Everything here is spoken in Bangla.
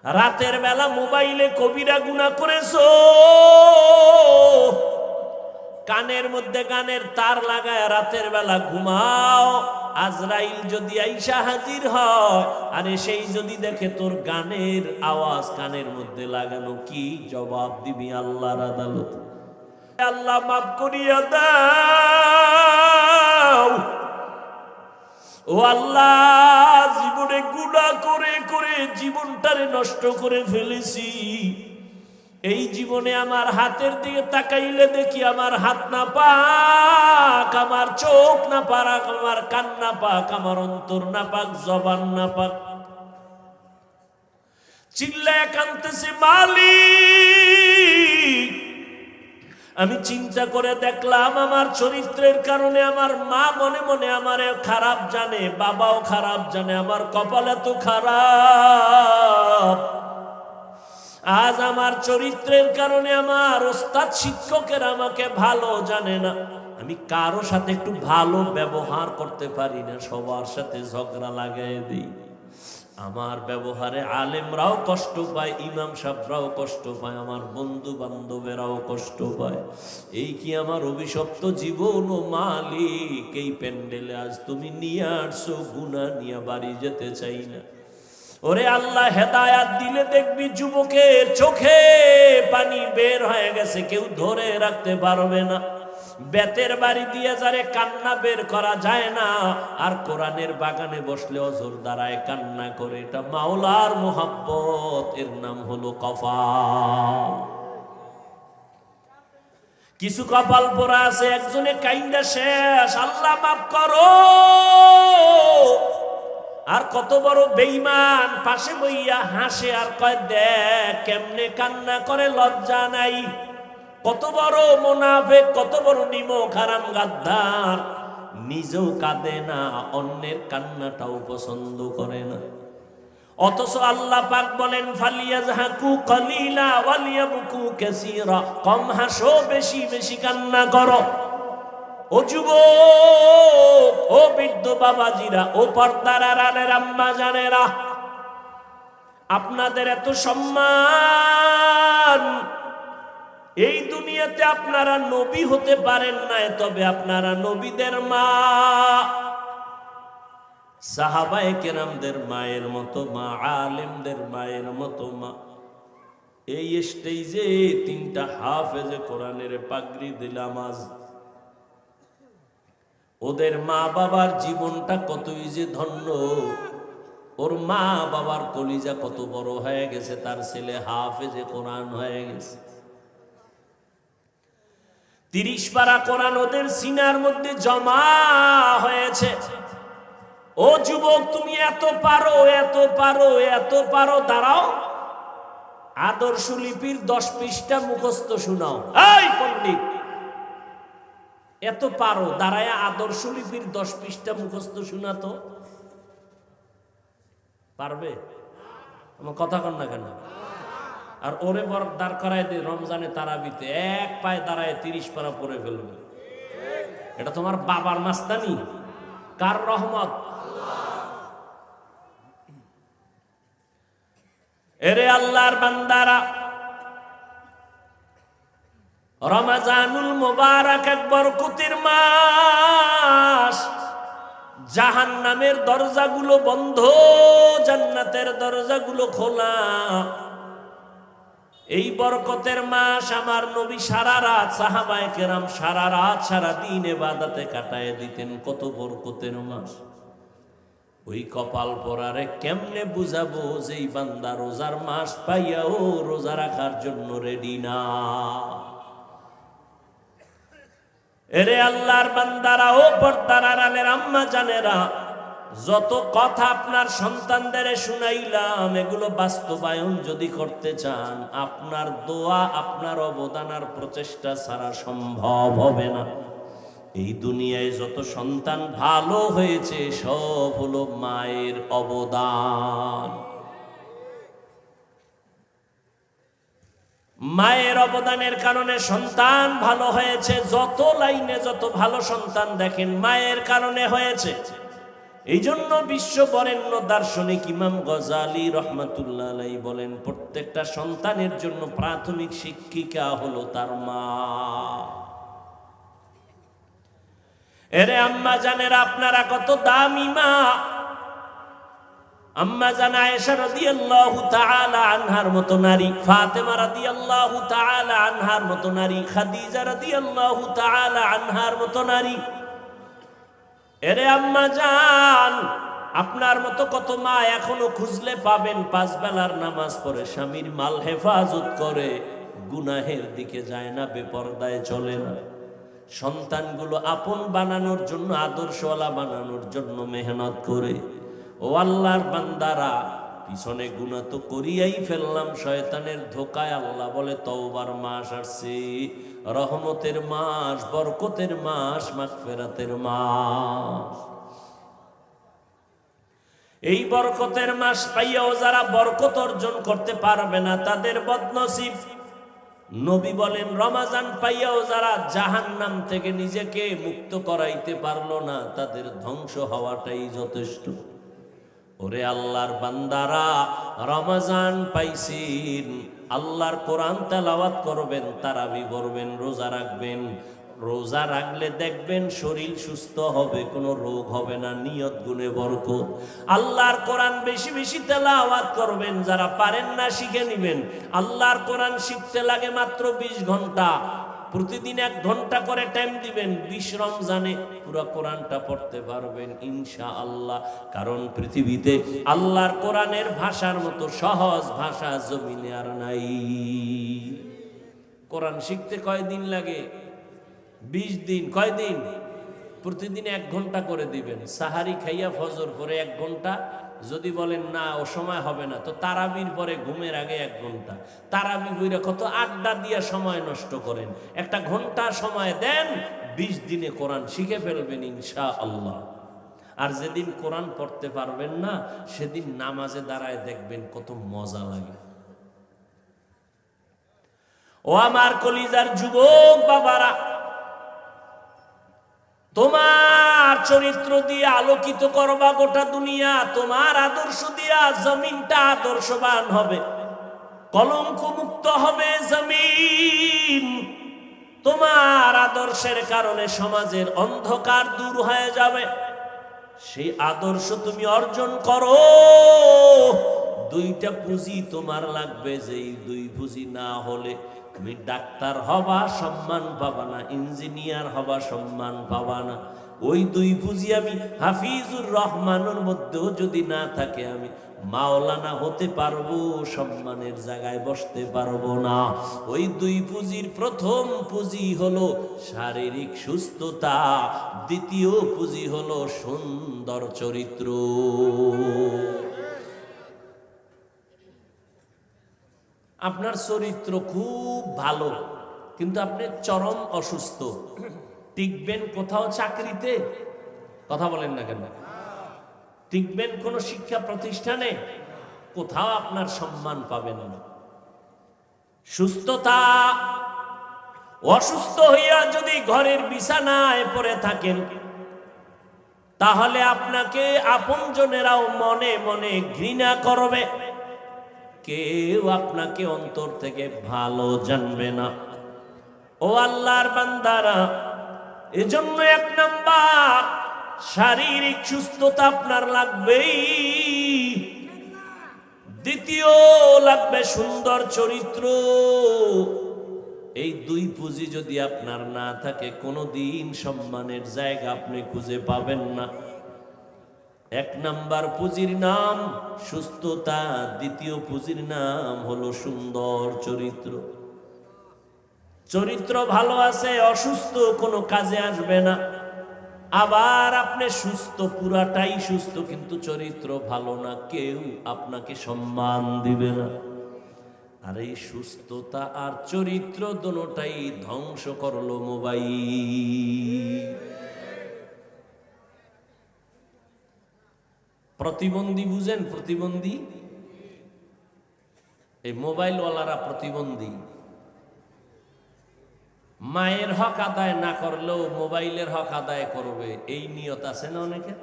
রাতের বেলা মোবাইলে কবিরা গুনাহ করেছো, কানের মধ্যে গানের তার লাগায় রাতের বেলা ঘুমাও। আজরাইল যদি আইসা হাজির হয় আরে সেই যদি দেখে তোর গানের আওয়াজ কানের মধ্যে লাগানো, কি জবাব দিবি আল্লাহর আদালত? আল্লাহ মাফ করিয়া দাও। ও আল্লাহ, জীবনে গুনাহ করে করে জীবনটারে নষ্ট করে ফেলেছি। এই জীবনে আমার হাতের দিকে তাকাইলে দেখি আমার হাত না পাক, আমার চোখ না পাক, আমার কান না পাক, আমার অন্তর না পাক, জবান না পাক। চিল্লায় কাঁদতেছে মালিক। আমি চিন্তা করে দেখলাম আমার চরিত্রের কারণে আমার মা মনে মনে আমারে খারাপ জানে, বাবাও খারাপ জানে, আমার কপাল এত খারাপ। আজ আমার চরিত্রের কারণে আমার ওস্তাদ শিক্ষকের আমাকে ভালো জানে না, আমি কারো সাথে একটু ভালো ব্যবহার করতে পারি না, সবার সাথে ঝগড়া লাগাই দিই। আমার ব্যবহারে আলেমরাও কষ্ট পায়, ইমাম সাহেবরাও কষ্ট পায়, আমার বন্ধু বান্ধবেরাও কষ্ট পায়। এই কি আমার অভিশপ্ত জীবন? ও মালিক, এই প্যান্ডেলে আজ তুমি নিয়ে আসছো, গুনাহ নিয়ে বাড়ি যেতে চাই না। ওরে আল্লাহ, হেদায়াত দিলে দেখবি যুবকের চোখে পানি বের হয়ে গেছে, কেউ ধরে রাখতে পারবে না। বেতের বাড়ি দিয়ে যারে কান্না বের করা যায় না, আর কোরআনের বাগানে বসলে অজর দ্বারায় কান্না করে, এটা মাওলার মোহাব্বত, এর নাম হলো কপাল। কিছু কপাল পোড়া আছে, একজনে কাইন্দা শেষ, আল্লাহ মাফ করো। আর কত বড় বেঈমান পাশে বইয়া হাসে আর কয় দেখ কেমনে কান্না করে, লজ্জা নাই। কত বড় মুনাফিক, কত বড় নিমক হারাম গাদ্দার, নিজেও কাঁদে না, অন্যের কান্নাটাও পছন্দ করে না। অথচ আল্লাহ পাক বলেন ফালিয়াজহাকু কলিলা ওয়ালিয়াবকু কাসীরা, কম হাসো, বেশি বেশি কান্না করো। ও যুবক, ও বৃদ্ধ বাবাজিরা, ও পর্দার আড়ালের আম্মা জানেরা, আপনাদের এত সম্মান। এই দুনিয়াতে আপনারা নবী হতে পারেন না, তবে আপনারা নবীদের মা, সাহাবায়ে কেরামদের মায়ের মতো মা, আলেমদের মায়ের মতো মা। এই স্টেজে তিনটা হাফেজে কোরআনের পাগড়ি দিলাম আজ। ওদের মা বাবার জীবনটা কতই যে ধন্য। ওর মা বাবার কলিজা কত বড় হয়ে গেছে, তার ছেলে হাফেজে কোরআন হয়ে গেছে। 30 পারা কোরআন ওদের সিনার মধ্যে জমা হয়েছে। ও যুবক, তুমি এত পারো, এত পারো, এত পারো, দাঁড়াও, আদর্শ লিপির 10 পৃষ্ঠা মুখস্থ শোনাও। এই পণ্ডিত, এত পারো, দাঁড়ায় আদর্শ লিপির 10 পৃষ্ঠা মুখস্থ শোনাতো পারবে? আমার কথা কন না কেন? আর ওরে বড় দাঁড় করায় দিয়ে রমজানে তারাবিতে এক পায়ে দাঁড়ায় 30 পারা পড়ে ফেলবে। এটা তোমার বাবার মাস্তানি? কার রহমত? এরে আল্লাহর বান্দারা, রমজানুল মুবারক এক বরকতের মাস। জাহান্নামের দরজাগুলো বন্ধ, জান্নাতের দরজাগুলো খোলা। এই বরকতের মাস আমার নবী সারা রাত, সাহাবায়ে কেরাম সারা রাত সারা দিন ইবাদতে কাটায় দিতেন। কত বরকতের মাস। ওই কপাল পরারে কেমনে বুঝাবো যে এই বান্দা রোজার মাস পাইয়াও রোজা রাখার জন্য রেডি না? এরে আল্লাহর বান্দারা, ও পর্দার আড়ালের আম্মা জানেরা, যত কথা আপনার সন্তানদের শুনাইলাম, এগুলো বাস্তবায়ন যদি করতে চান, আপনার দোয়া, আপনার অবদান আর প্রচেষ্টা ছাড়া সম্ভব হবে না। এই দুনিয়ায় যত সন্তান ভালো হয়েছে সব হলো মায়ের অবদান। মায়ের অবদানের কারণে সন্তান ভালো হয়েছে। যত লাইনে যত ভালো সন্তান দেখেন মায়ের কারণে হয়েছে। এই জন্য বিশ্ব বরেণ্য দার্শনিক ইমাম গজালি রহমাতুল্লাহ আলাইহি বলেন, প্রত্যেকটা সন্তানের জন্য প্রাথমিক শিক্ষিকা হলো তার মা। এরে আম্মা জানেরা, আপনারা কত দামি মা। আম্মা জান আয়েশা রাদিয়াল্লাহু তাআলা আনহার মতো নারী, ফাতেমা রাদিয়াল্লাহু তাআলা আনহার মতো নারী, খাদিজা রাদিয়াল্লাহু তাআলা আনহার মতো নারী। এরে আম্মা জান, আপনার মতো কত মা এখনো খুঁজলে পাবেন, 5 বেলার নামাজ পড়ে, স্বামীর মাল হেফাজত করে, গুনাহের দিকে যায় না, বেপরদায় চলে না, সন্তানগুলো আপন বানানোর জন্য, আদর্শওয়ালা বানানোর জন্য মেহনত করে। ও আল্লাহর বান্দারা, পিছনে গুনাহ তো করিয়াই ফেললাম শয়তানের ধোকায়। আল্লাহ বলে তওবার মাস আসছে, রহমতের মাস, বরকতের মাস, মাগফিরাতের মাস। এই বরকতের মাস পাইয়াও যারা বরকত অর্জন করতে পারবে না তাদের বদনসিব। নবী বলেন, রমাজান পাইয়াও যারা জাহান্নাম থেকে নিজেকে মুক্ত করাইতে পারলো না তাদের ধ্বংস হওয়াটাই যথেষ্ট। ওরে আল্লাহর বান্দারা, রমাজান পাইছেন, আল্লাহর কোরআন তেলাওয়াত করবেন, তারাবি করবেন, রোজা রাখবেন। রোজা রাখলে দেখবেন শরীর সুস্থ হবে, কোনো রোগ হবে না, নিয়ত গুণে বরকত। আল্লাহর কোরআন বেশি বেশি তেলাওয়াত করবেন, যারা পারেন না শিখে নিবেন। আল্লাহর কোরআন শিখতে লাগে মাত্র 20 ঘন্টা, প্রতিদিন 1 ঘন্টা করে টাইম দিবেন, 20 রমজানে পুরো কোরআনটা পড়তে পারবেন ইনশাআল্লাহ। কারণ পৃথিবীতে আল্লাহর কোরআনের ভাষার মতো সহজ ভাষা জমিনে আর নাই। কোরআন শিখতে কয়দিন লাগে? 20 দিন। কয়দিন? প্রতিদিন 1 ঘন্টা করে দিবেন। সাহারি খাইয়া ফজর পরে 1 ঘন্টা। যদি বলেন না ও সময় হবে না, তো তারাবির পরে ঘুমের আগে 1 ঘন্টা। তারাবি বইরা কত আড্ডা দিয়া সময় নষ্ট করেন, 1 ঘন্টা সময় দেন, 20 দিনে কোরআন শিখে ফেলবেন ইনশাআল্লাহ। আর যেদিন কোরআন পড়তে পারবেন না সেদিন নামাজে দাঁড়ায় দেখবেন কত মজা লাগে। ও আমার কলিজার যুবক বাবারা, তোমার চরিত্র দিয়ে আলোকিত করবা গোটা দুনিয়া, তোমার আদর্শ দিয়া জমিনটা আদর্শবান হবে, কলঙ্ক মুক্ত হবে জমিন। তোমার আদর্শের কারণে সমাজের অন্ধকার দূর হয়ে যাবে। সেই আদর্শ তুমি অর্জন করো। 2টা পুঁজি তোমার লাগবে, যেই 2 পুঁজি না হলে তুমি ডাক্তার হবা সম্মান পাবা না, ইঞ্জিনিয়ার হবা সম্মান পাবা না। ওই 2 পুঁজি আমি হাফিজুর রহমানের মধ্যেও যদি না থাকে আমি মাওলানা হতে পারবো, সম্মানের জায়গায় বসতে পারবো না। ওই 2 পুঁজির প্রথম পুঁজি হলো শারীরিক সুস্থতা, দ্বিতীয় পুঁজি হলো সুন্দর চরিত্র। আপনার চরিত্র খুব ভালো কিন্তু আপনি চরম অসুস্থ, টিকবেন কোথাও চাকরিতে? কথা বলেন না কেন? টিকবেন কোন শিক্ষা প্রতিষ্ঠানে? কোথাও আপনার সম্মান পাবেন না। সুস্থতা, অসুস্থ হইয়া যদি ঘরের বিছানায় পড়ে থাকেন তাহলে আপনাকে আপনজনেরাও মনে মনে ঘৃণা করবে, কেউ আপনাকে অন্তর থেকে ভালো জানবে না। ও আল্লাহর বান্দারা, এজন্য 1 নাম্বার শারীরিক সুস্থতা আপনার লাগবেই, দ্বিতীয় লাগবে সুন্দর চরিত্র। এই 2 পুঁজি যদি আপনার না থাকে কোনোদিন সম্মানের জায়গা আপনি খুঁজে পাবেন না। 1 নাম্বার পুঁজির নাম সুস্থতা, দ্বিতীয় পুঁজির নাম হলো সুন্দর চরিত্র। চরিত্র ভালো আছে, অসুস্থ কোনো কাজে আসবে না। আবার আপনি সুস্থ, পুরাটাই সুস্থ, কিন্তু চরিত্র ভালো না, কেউ আপনাকে সম্মান দিবে না। আর এই সুস্থতা আর চরিত্র দুটোটাই ধ্বংস করলো মোবাইল। প্রতিবন্ধী বুঝেন? প্রতিবন্ধী, এই মোবাইলওয়ালারা প্রতিবন্ধী। মায়ের হক আদায় না করলেও মোবাইলের হক আদায় করবে, এই নিয়ত আছে না অনেকের?